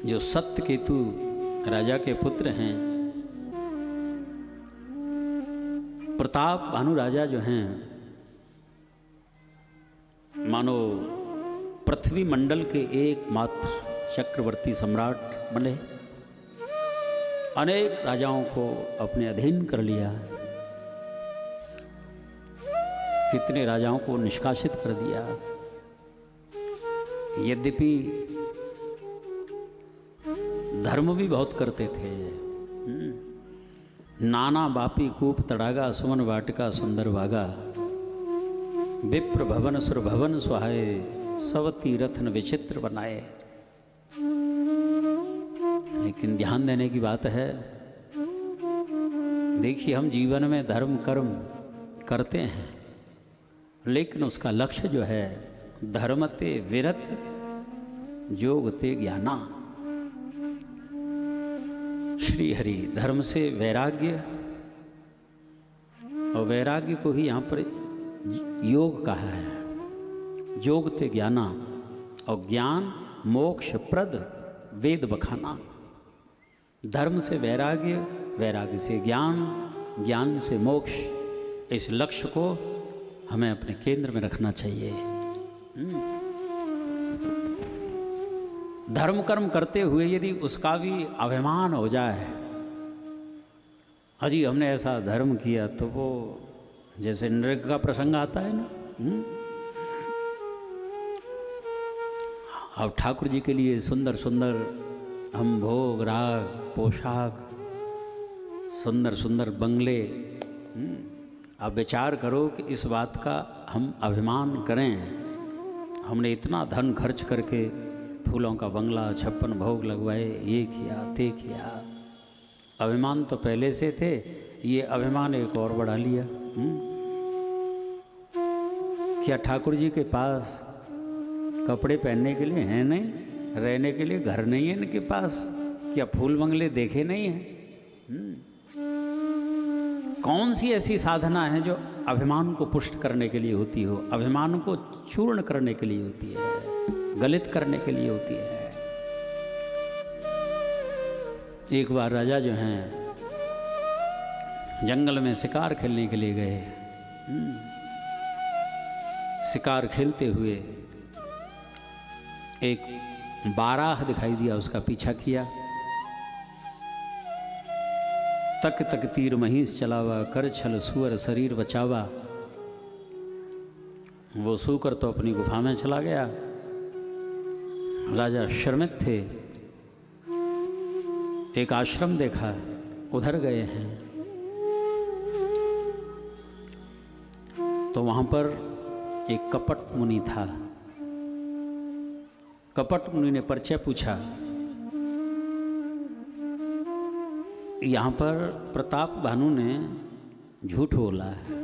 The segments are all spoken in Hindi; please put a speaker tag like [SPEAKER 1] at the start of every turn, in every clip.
[SPEAKER 1] जो सत्यकेतु राजा के पुत्र हैं, प्रताप भानु राजा जो हैं, मानो पृथ्वी मंडल के एकमात्र चक्रवर्ती सम्राट बने, अनेक राजाओं को अपने अधीन कर लिया, कितने राजाओं को निष्कासित कर दिया। यद्यपि धर्म भी बहुत करते थे। नाना बापी कूप तड़ागा सुमन वाटिका सुंदर वागा, विप्र भवन सुर भवन सुहाए, सब तीरथन विचित्र बनाए। लेकिन ध्यान देने की बात है, देखिए हम जीवन में धर्म कर्म करते हैं, लेकिन उसका लक्ष्य जो है धर्मते विरत जोगते ज्ञाना। श्री हरि धर्म से वैराग्य, और वैराग्य को ही यहाँ पर योग कहा है। जोगते ज्ञाना, और ज्ञान मोक्ष प्रद वेद बखाना। धर्म से वैराग्य, वैराग्य से ज्ञान, ज्ञान से मोक्ष, इस लक्ष्य को हमें अपने केंद्र में रखना चाहिए। धर्म कर्म करते हुए यदि उसका भी अभिमान हो जाए, अजी हमने ऐसा धर्म किया, तो वो जैसे नृग का प्रसंग आता है ना, अब ठाकुर जी के लिए सुंदर सुंदर हम भोग राग पोशाक, सुंदर सुंदर बंगले, अब विचार करो कि इस बात का हम अभिमान करें, हमने इतना धन खर्च करके फूलों का बंगला 56 भोग लगवाए, ये किया ते किया। अभिमान तो पहले से थे, ये अभिमान एक और बढ़ा लिया। क्या ठाकुर जी के पास कपड़े पहनने के लिए हैं नहीं, रहने के लिए घर नहीं है इनके पास, क्या फूल बंगले देखे नहीं हैं? कौन सी ऐसी साधना है जो अभिमान को पुष्ट करने के लिए होती हो, अभिमान को चूर्ण करने के लिए होती है, गलित करने के लिए होती है। एक बार राजा जो हैं जंगल में शिकार खेलने के लिए गए। शिकार खेलते हुए एक बाराह दिखाई दिया, उसका पीछा किया। तक तक तीर महिष चलावा, कर छल सुअर शरीर बचावा। वो सूकर तो अपनी गुफा में चला गया। राजा शर्मित थे, एक आश्रम देखा, उधर गए हैं तो वहां पर एक कपट मुनि था। कपट मुनि ने परिचय पूछा। यहाँ पर प्रताप भानु ने झूठ बोला है।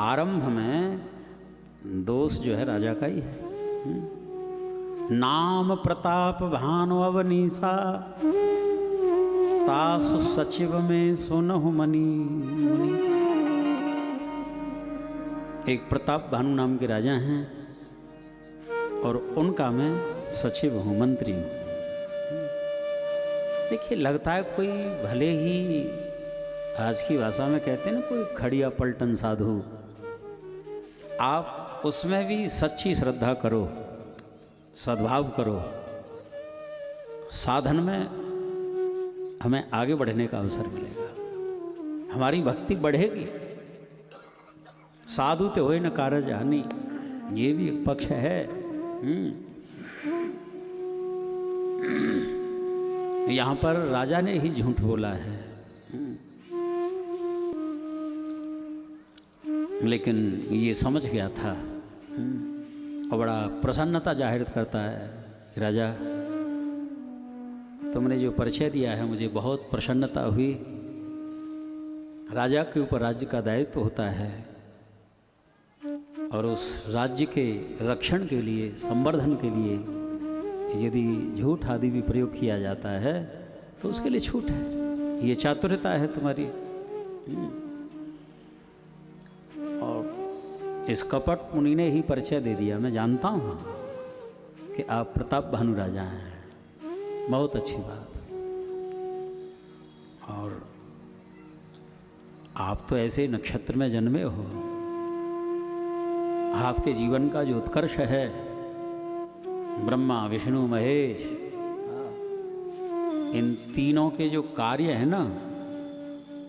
[SPEAKER 1] आरंभ में दोष जो है राजा का ही है। नाम प्रताप भानु अवनीसा, तासु सचिव में सुनहु मनी। एक प्रताप भानु नाम के राजा हैं और उनका मैं सचिव हूँ, मंत्री हूँ। देखिए लगता है कोई भले ही आज की भाषा में कहते हैं ना, कोई खड़िया पलटन साधु, आप उसमें भी सच्ची श्रद्धा करो, सद्भाव करो, साधन में हमें आगे बढ़ने का अवसर मिलेगा, हमारी भक्ति बढ़ेगी। साधु ते होए न कारज हानि, ये भी एक पक्ष है। यहाँ पर राजा ने ही झूठ बोला है, लेकिन ये समझ गया था और बड़ा प्रसन्नता जाहिर करता है कि राजा तुमने जो परिचय दिया है मुझे बहुत प्रसन्नता हुई। राजा के ऊपर राज्य का दायित्व होता है और उस राज्य के रक्षण के लिए, संवर्धन के लिए यदि झूठ आदि भी प्रयोग किया जाता है तो उसके लिए छूट है। ये चातुर्यता है तुम्हारी। और इस कपट मुनि ने ही परिचय दे दिया। मैं जानता हूँ कि आप प्रताप भानु राजा हैं, बहुत अच्छी बात। और आप तो ऐसे नक्षत्र में जन्मे हो, आपके जीवन का जो उत्कर्ष है, ब्रह्मा विष्णु महेश, इन तीनों के जो कार्य है ना,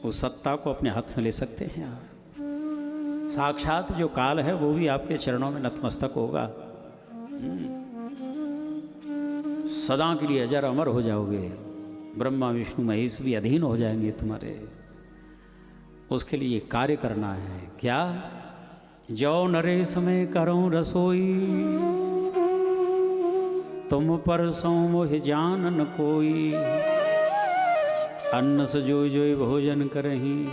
[SPEAKER 1] उस सत्ता को अपने हाथ में ले सकते हैं आप। साक्षात जो काल है वो भी आपके चरणों में नतमस्तक होगा। सदा के लिए अजर अमर हो जाओगे, ब्रह्मा विष्णु महेश भी अधीन हो जाएंगे तुम्हारे। उसके लिए कार्य करना है। क्या? जो नरेश में करूं रसोई, तुम पर सो मोहि जान न कोई। अन्न सजोई जोई भोजन करही,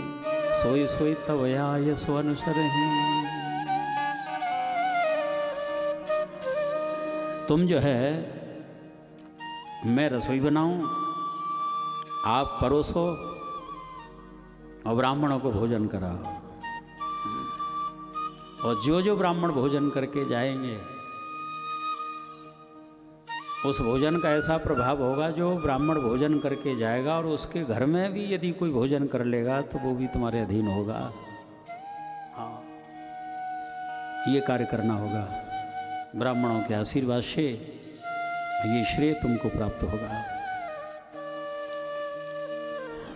[SPEAKER 1] सोई सोई तव आय सो अनुसरही। तुम जो है, मैं रसोई बनाऊं, आप परोसो और ब्राह्मणों को भोजन कराओ। और जो जो ब्राह्मण भोजन करके जाएंगे, उस भोजन का ऐसा प्रभाव होगा, जो ब्राह्मण भोजन करके जाएगा और उसके घर में भी यदि कोई भोजन कर लेगा तो वो भी तुम्हारे अधीन होगा। हाँ, ये कार्य करना होगा। ब्राह्मणों के आशीर्वाद से ये श्रेय तुमको प्राप्त होगा।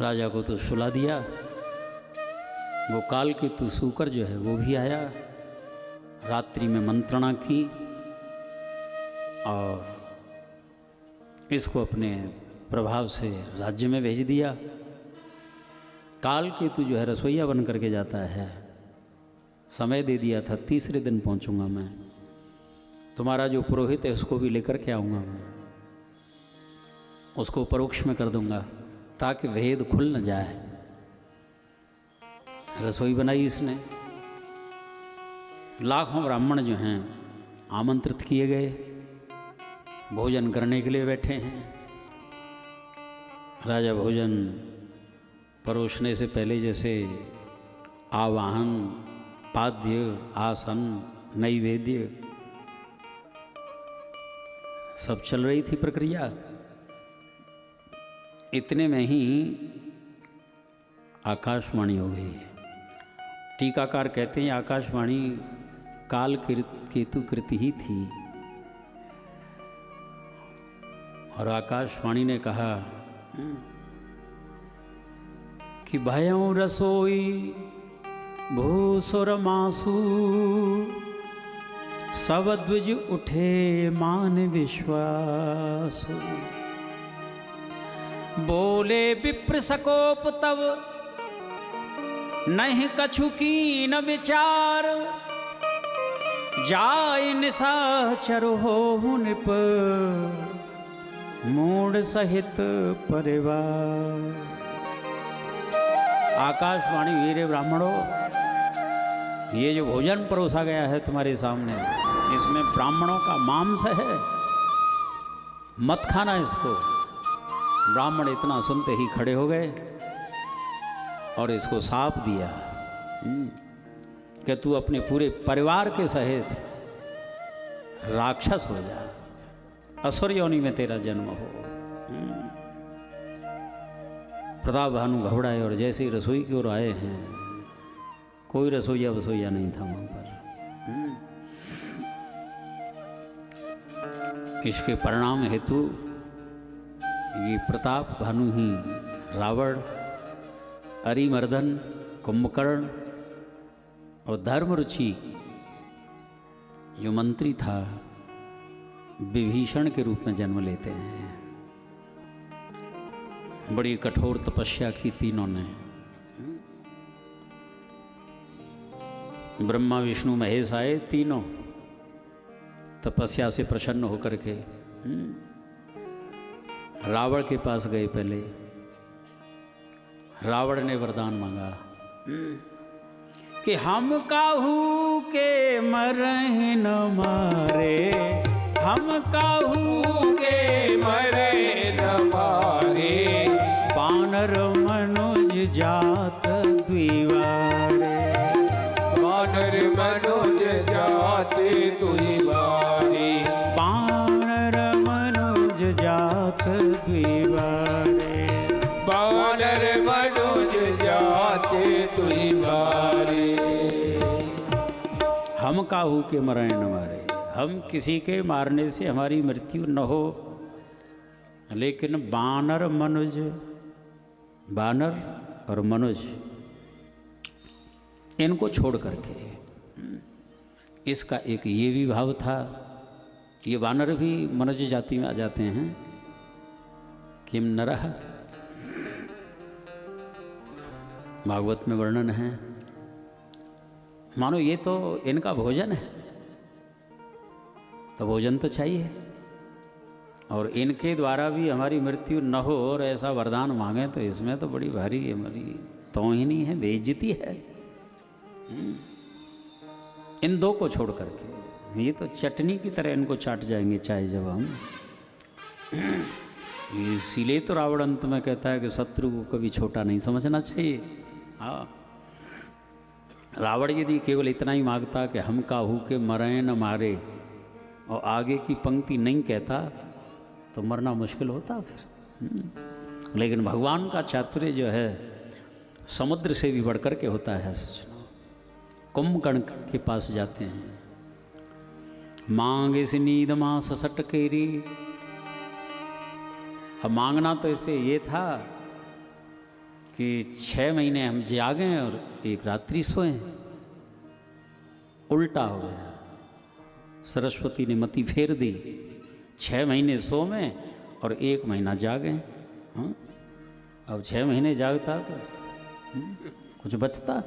[SPEAKER 1] राजा को तो सुला दिया, वो काल के तू सूकर जो है वो भी आया, रात्रि में मंत्रणा की और इसको अपने प्रभाव से राज्य में भेज दिया। काल केतु जो है रसोईया बन करके जाता है। समय दे दिया था, तीसरे दिन पहुंचूंगा मैं, तुम्हारा जो पुरोहित है उसको भी लेकर के आऊँगा मैं, उसको परोक्ष में कर दूंगा ताकि भेद खुल न जाए। रसोई बनाई इसने, लाखों ब्राह्मण जो हैं आमंत्रित किए गए, भोजन करने के लिए बैठे हैं। राजा भोजन परोसने से पहले जैसे आवाहन, पाद्य, आसन, नैवेद्य सब चल रही थी प्रक्रिया। इतने में ही आकाशवाणी हो गई। टीकाकार कहते हैं आकाशवाणी काल केतु कृति ही थी। और आकाशवाणी ने कहा कि भयों रसोई भूसुर मासु, सब द्विज उठे मान विश्वास। बोले विप्र सकोप तब नहीं कछु की न विचार, जाय निशाचर हो निप मूड सहित परिवार। आकाशवाणी, वीर ब्राह्मणों, ये जो भोजन परोसा गया है तुम्हारे सामने, इसमें ब्राह्मणों का मांस है, मत खाना इसको। ब्राह्मण इतना सुनते ही खड़े हो गए और इसको साप दिया कि तू अपने पूरे परिवार के सहित राक्षस हो जा, असुर योनि में तेरा जन्म हो। प्रताप भानु घबराए और जैसे ही रसोई की ओर आए हैं, कोई रसोईया वसोईया नहीं था वहां पर। इसके परिणाम हेतु ये प्रताप भानु ही रावण, अरिमर्दन, कुंभकर्ण और धर्मरुचि जो मंत्री था, विभीषण के रूप में जन्म लेते हैं। बड़ी कठोर तपस्या की तीनों ने। ब्रह्मा विष्णु महेश आए तीनों तपस्या से प्रसन्न होकर के रावण के पास गए। पहले रावण ने वरदान मांगा कि हम काहू के मरहि न मारे, हम काहू के मरे न मारे, बानर मनुज जात द्विवारे, बानर मनुज जात द्विवारे, बानर काहू के मरें न मारे, हम किसी के मारने से हमारी मृत्यु न हो, लेकिन बानर मनुज, बानर और मनुज इनको छोड़ करके, इसका एक ये भी भाव था कि ये वानर भी मनुज जाति में आ जाते हैं। किम नरः, भागवत में वर्णन है। मानो ये तो इनका भोजन है, तो भोजन तो चाहिए, और इनके द्वारा भी हमारी मृत्यु न हो और ऐसा वरदान मांगे, तो इसमें तो बड़ी भारी हमारी तौहीनी है, बेइज्जती है। इन दो को छोड़ करके ये तो चटनी की तरह इनको चाट जाएंगे चाहे जब हम। इसीलिए तो रावण अंत में कहता है कि शत्रु को कभी छोटा नहीं समझना चाहिए। हाँ, रावण यदि केवल इतना ही मांगता कि हम काहू के मरें न मारे, और आगे की पंक्ति नहीं कहता, तो मरना मुश्किल होता फिर। लेकिन भगवान का चातुर्य जो है समुद्र से भी बढ़कर के होता है। सोचना, कुंभकर्ण के पास जाते हैं, मांग इस नींद मां ससट केरी। अब मांगना तो इससे ये था कि 6 महीने हम जागें और 1 रात्रि सोएं। उल्टा हो गया, सरस्वती ने मति फेर दी। 6 महीने सोवें और 1 महीना जागें। हाँ, अब 6 महीने जागता तो कुछ बचता।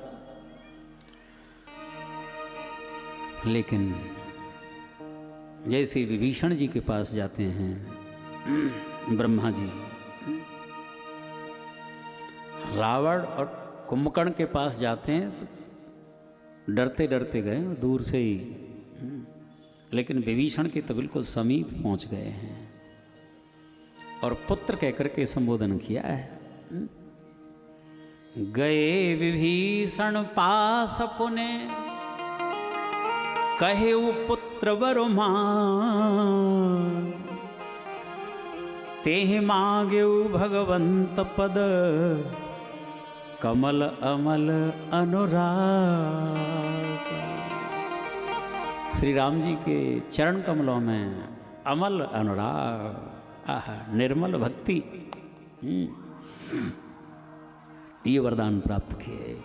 [SPEAKER 1] लेकिन जैसे विभीषण जी के पास जाते हैं ब्रह्मा जी, रावण और कुंभकर्ण के पास जाते हैं तो डरते डरते गए दूर से ही, लेकिन विभीषण के तो बिल्कुल समीप पहुंच गए हैं और पुत्र कहकर के संबोधन किया है। गए विभीषण पास पुने, कहे पुत्र वरु मान, तेहि मांगे भगवंत पद, कमल अमल अनुराग। श्री राम जी के चरण कमलों में अमल अनुराग, आहा, निर्मल भक्ति, ये वरदान प्राप्त किए।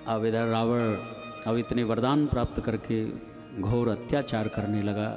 [SPEAKER 1] अब इधर रावण अब इतने वरदान प्राप्त करके घोर अत्याचार करने लगा।